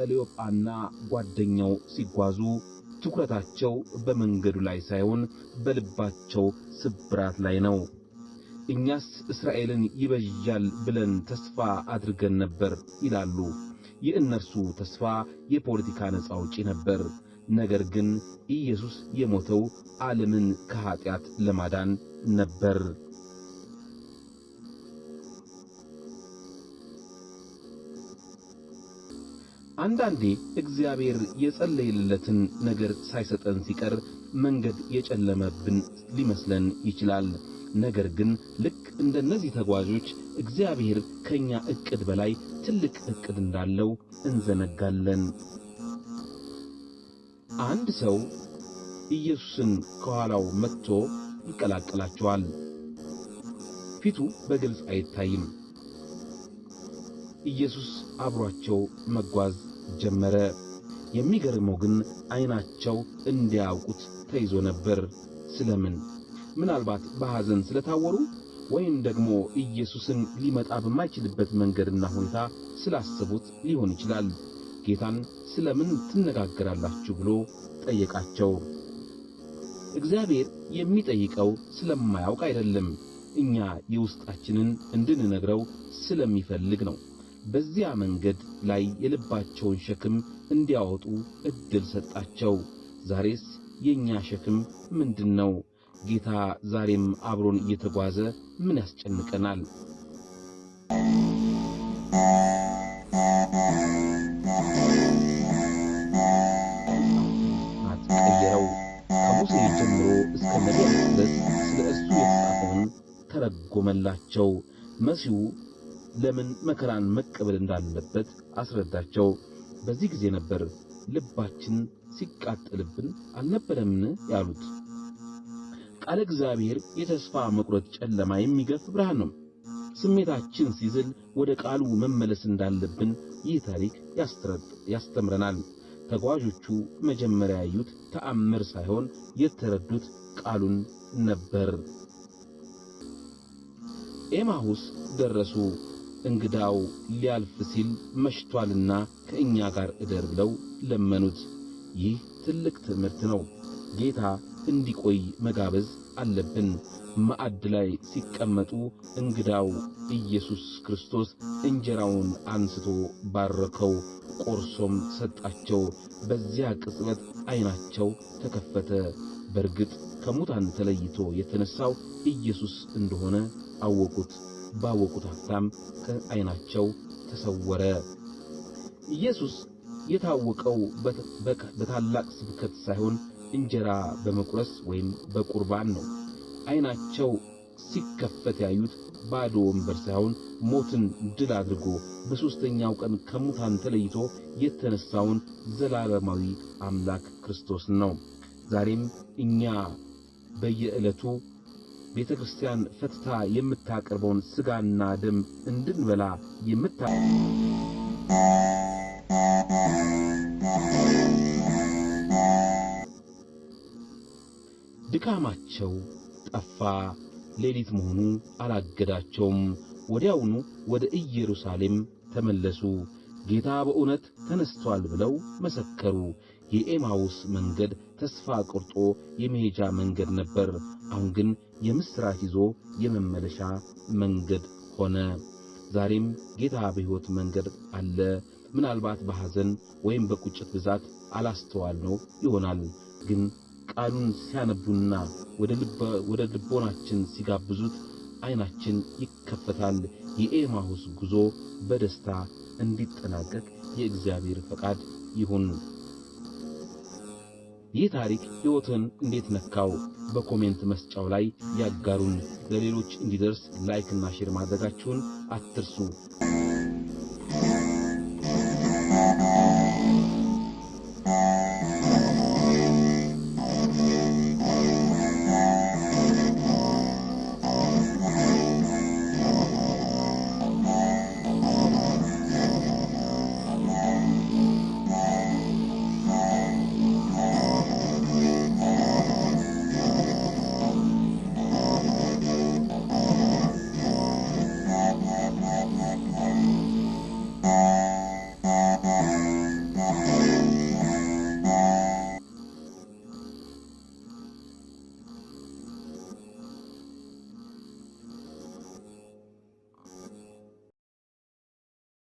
ቀሌዮጳና ጓደኛው ሲጓዙ ትኩረታቸው በመንገዱ ላይ ሳይሆን በልባቸው ስብራት ላይ ነው። እኛስ እስራኤልን ይበጃል ብለን ተስፋ አድርገን ነበር ይላሉ። የእነርሱ ተስፋ የፖለቲካ ነፃ አውጪ ነበር። ነገር ግን ኢየሱስ የሞተው ዓለምን ከኃጢአት ለማዳን ነበር። አንዳንዴ እግዚአብሔር የጸለየለትን ነገር ሳይሰጠን ሲቀር መንገድ የጨለመብን ሊመስለን ይችላል። ነገር ግን ልክ እንደነዚህ ተጓዦች እግዚአብሔር ከኛ ዕቅድ በላይ ትልቅ ዕቅድ እንዳለው እንዘነጋለን። አንድ ሰው ኢየሱስን ከኋላው መጥቶ ይቀላቀላቸዋል። ፊቱ በግልጽ አይታይም። ኢየሱስ አብሯቸው መጓዝ ጀመረ። የሚገርመው ግን ዓይናቸው እንዲያውቁት ተይዞ ነበር። ስለምን? ምናልባት በሐዘን ስለታወሩ ወይም ደግሞ ኢየሱስን ሊመጣ በማይችልበት መንገድና ሁኔታ ስላሰቡት ሊሆን ይችላል። ጌታን ስለምን ትነጋገራላችሁ ብሎ ጠየቃቸው። እግዚአብሔር የሚጠይቀው ስለማያውቅ አይደለም፣ እኛ የውስጣችንን እንድንነግረው ስለሚፈልግ ነው። በዚያ መንገድ ላይ የልባቸውን ሸክም እንዲያወጡ ዕድል ሰጣቸው። ዛሬስ የኛ ሸክም ምንድነው? ጌታ ዛሬም አብሮን እየተጓዘ ምን ያስጨንቀናል? አትቀየረው። ከሙሴ ጀምሮ እስከ ነቢያት ድረስ ስለ እሱ የተጻፈውን ተረጎመላቸው። መሲሁ ለምን መከራን መቀበል እንዳለበት አስረዳቸው። በዚህ ጊዜ ነበር ልባችን ሲቃጠልብን አልነበረምን ያሉት። ቃል እግዚአብሔር የተስፋ መቁረጥ ጨለማ የሚገፍ ብርሃን ነው። ስሜታችን ሲዝል ወደ ቃሉ መመለስ እንዳለብን ይህ ታሪክ ያስተምረናል። ተጓዦቹ መጀመሪያ ያዩት ተአምር ሳይሆን የተረዱት ቃሉን ነበር። ኤማሁስ ደረሱ። እንግዳው ሊያልፍ ሲል መሽቷልና ከእኛ ጋር እደር ብለው ለመኑት። ይህ ትልቅ ትምህርት ነው። ጌታ እንዲቆይ መጋበዝ አለብን። ማዕድ ላይ ሲቀመጡ እንግዳው ኢየሱስ ክርስቶስ እንጀራውን አንስቶ ባረከው፣ ቆርሶም ሰጣቸው። በዚያ ቅጽበት ዓይናቸው ተከፈተ። በርግጥ ከሙታን ተለይቶ የተነሳው ኢየሱስ እንደሆነ አወቁት። ባወቁት ሀብታም ከዓይናቸው ተሰወረ። ኢየሱስ የታወቀው በታላቅ ስብከት ሳይሆን እንጀራ በመቁረስ ወይም በቁርባን ነው። ዓይናቸው ሲከፈት ያዩት ባዶ ወንበር ሳይሆን ሞትን ድል አድርጎ በሦስተኛው ቀን ከሙታን ተለይቶ የተነሳውን ዘላለማዊ አምላክ ክርስቶስ ነው። ዛሬም እኛ በየዕለቱ ቤተ ክርስቲያን ፈትታ የምታቀርበውን ሥጋና ደም እንድንበላ ድካማቸው ጠፋ። ሌሊት መሆኑ አላገዳቸውም። ወዲያውኑ ወደ ኢየሩሳሌም ተመለሱ። ጌታ በእውነት ተነስቷል ብለው መሰከሩ። የኤማውስ መንገድ ተስፋ ቆርጦ የመሄጃ መንገድ ነበር። አሁን ግን የምስራች ይዞ የመመለሻ መንገድ ሆነ። ዛሬም ጌታ በሕይወት መንገድ አለ። ምናልባት በሐዘን ወይም በቁጭት ብዛት አላስተዋልነው ይሆናል። ግን ቃሉን ሲያነቡና ወደ ልቦናችን ሲጋብዙት ዓይናችን ይከፈታል። የኤማሁስ ጉዞ በደስታ እንዲጠናቀቅ የእግዚአብሔር ፈቃድ ይሁን። ይህ ታሪክ ሕይወትን እንዴት ነካው? በኮሜንት መስጫው ላይ ያጋሩን። ለሌሎች እንዲደርስ ላይክ እና ሼር ማድረጋችሁን አትርሱ።